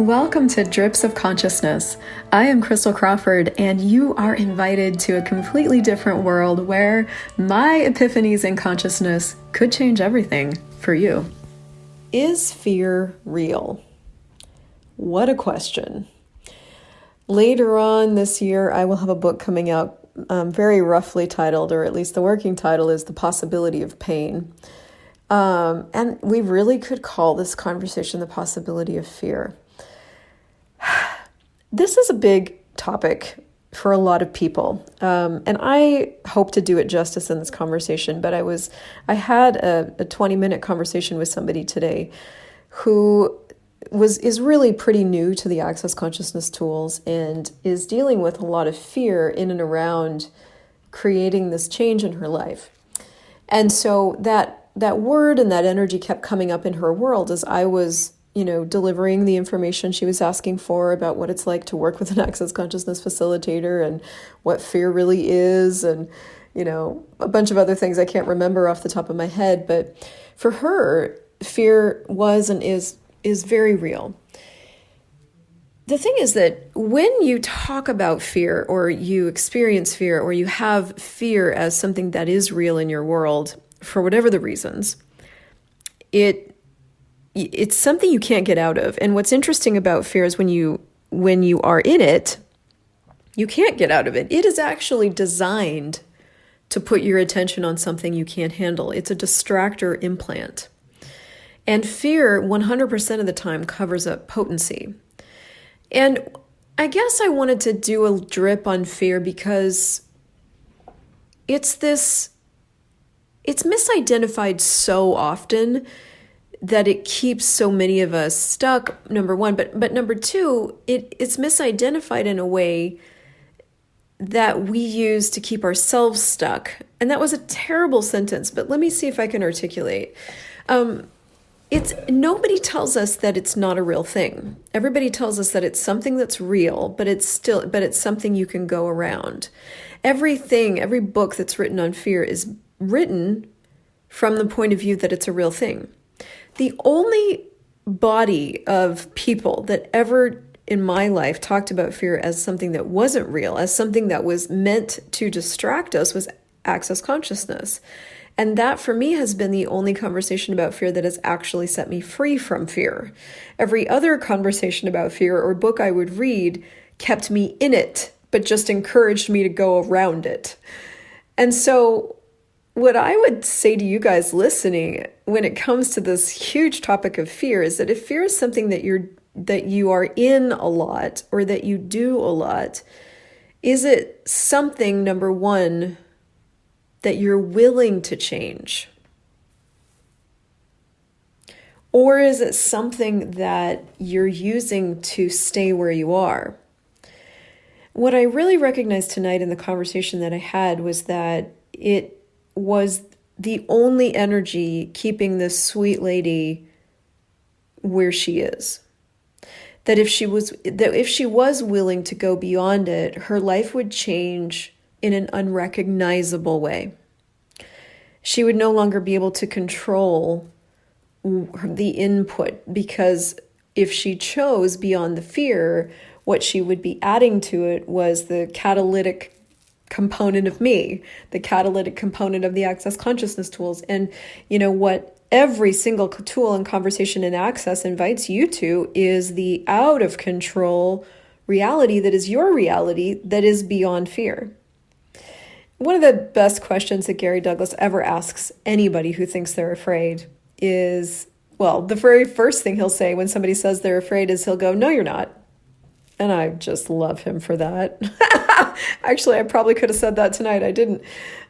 Welcome to Drips of Consciousness. I am Christel Crawford, and you are invited to a completely different world where my epiphanies in consciousness could change everything for you. Is fear real? What a question. Later on this year, I will have a book coming out very roughly titled, or at least the working title is The Possibility of Pain. And we really could call this conversation The Possibility of Fear. This is a big topic for a lot of people, and I hope to do it justice in this conversation, but I had a 20-minute conversation with somebody today who is really pretty new to the Access Consciousness tools and is dealing with a lot of fear in and around creating this change in her life. And so that word and that energy kept coming up in her world as I was delivering the information she was asking for about what it's like to work with an Access Consciousness facilitator and what fear really is and, a bunch of other things I can't remember off the top of my head. But for her, fear was and is very real. The thing is that when you talk about fear or you experience fear or you have fear as something that is real in your world, for whatever the reasons, it's something you can't get out of. And what's interesting about fear is when you are in it, you can't get out of it. It is actually designed to put your attention on something you can't handle. It's a distractor implant. And fear 100% of the time covers up potency. And I guess I wanted to do a drip on fear because it's misidentified so often that it keeps so many of us stuck, number one. But number two, it's misidentified in a way that we use to keep ourselves stuck. And that was a terrible sentence, but let me see if I can articulate. Nobody tells us that it's not a real thing. Everybody tells us that it's something that's real, but it's something you can go around. Every book that's written on fear is written from the point of view that it's a real thing. The only body of people that ever in my life talked about fear as something that wasn't real, as something that was meant to distract us, was Access Consciousness. And that for me has been the only conversation about fear that has actually set me free from fear. Every other conversation about fear or book I would read kept me in it, but just encouraged me to go around it. And so what I would say to you guys listening when it comes to this huge topic of fear is that if fear is something that you are in a lot or that you do a lot, is it something, number one, that you're willing to change? Or is it something that you're using to stay where you are? What I really recognized tonight in the conversation that I had was that it was the only energy keeping this sweet lady where she is. That if she was willing to go beyond it, her life would change in an unrecognizable way. She would no longer be able to control the input, because if she chose beyond the fear, what she would be adding to it was the catalytic component of me, the catalytic component of the Access Consciousness tools. And what every single tool and conversation in Access invites you to is the out of control reality that is your reality, that is beyond fear. One of the best questions that Gary Douglas ever asks anybody who thinks they're afraid is, the very first thing he'll say when somebody says they're afraid is he'll go, "No, you're not." And I just love him for that. Actually, I probably could have said that tonight. I didn't.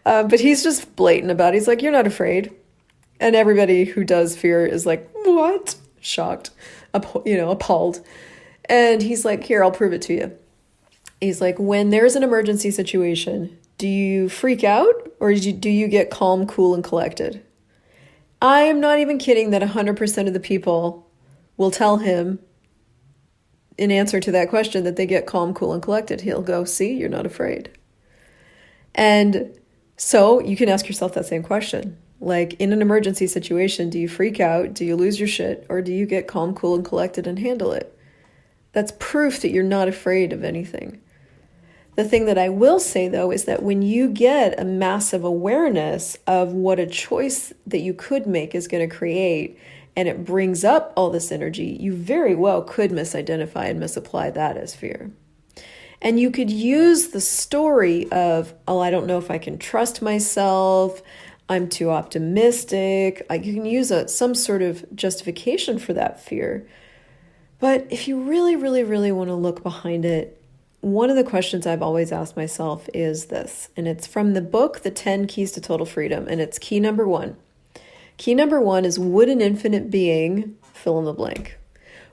But he's just blatant about it. He's like, "You're not afraid." And everybody who does fear is like, "What?" Shocked, appalled. And he's like, "Here, I'll prove it to you." He's like, when there's an emergency situation, do you freak out or do you get calm, cool, and collected? I am not even kidding that 100% of the people will tell him in answer to that question that they get calm, cool, and collected. He'll go, "See, you're not afraid." And so you can ask yourself that same question. Like, in an emergency situation, do you freak out? Do you lose your shit? Or do you get calm, cool, and collected and handle it? That's proof that you're not afraid of anything. The thing that I will say, though, is that when you get a massive awareness of what a choice that you could make is going to create, and it brings up all this energy, you very well could misidentify and misapply that as fear. And you could use the story of, oh, I don't know if I can trust myself, I'm too optimistic. You can use some sort of justification for that fear. But if you really, really, really want to look behind it, one of the questions I've always asked myself is this, and it's from the book, The 10 Keys to Total Freedom, and it's key number 1. Key number 1 is, would an infinite being, fill in the blank?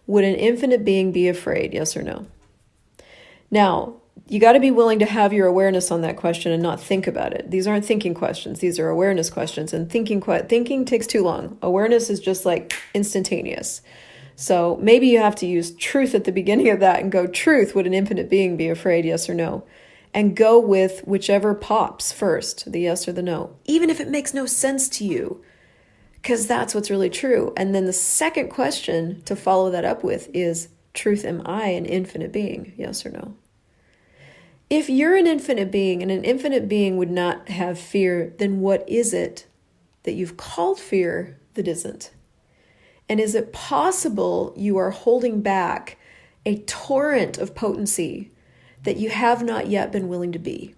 Would an infinite being be afraid, yes or no? Now, you got to be willing to have your awareness on that question and not think about it. These aren't thinking questions. These are awareness questions, and thinking takes too long. Awareness is just like instantaneous. So maybe you have to use truth at the beginning of that and go, truth, would an infinite being be afraid, yes or no? And go with whichever pops first, the yes or the no, even if it makes no sense to you, because that's what's really true. And then the second question to follow that up with is, truth, am I an infinite being, yes or no? If you're an infinite being and an infinite being would not have fear, then what is it that you've called fear that isn't? And is it possible you are holding back a torrent of potency that you have not yet been willing to be?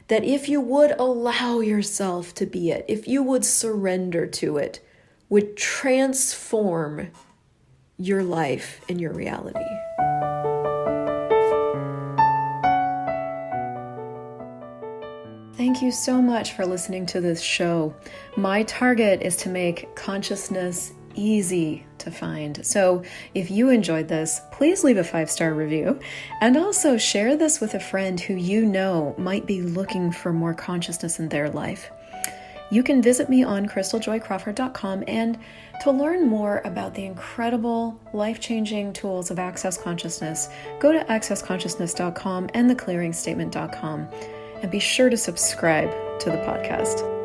That if you would allow yourself to be it, if you would surrender to it, would transform your life and your reality. Thank you so much for listening to this show. My target is to make consciousness easy to find. So if you enjoyed this, please leave a 5-star review, and also share this with a friend who you know might be looking for more consciousness in their life. You can visit me on ChrystelJoyCrawford.com, and to learn more about the incredible life-changing tools of Access Consciousness, go to accessconsciousness.com and theclearingstatement.com, and be sure to subscribe to the podcast.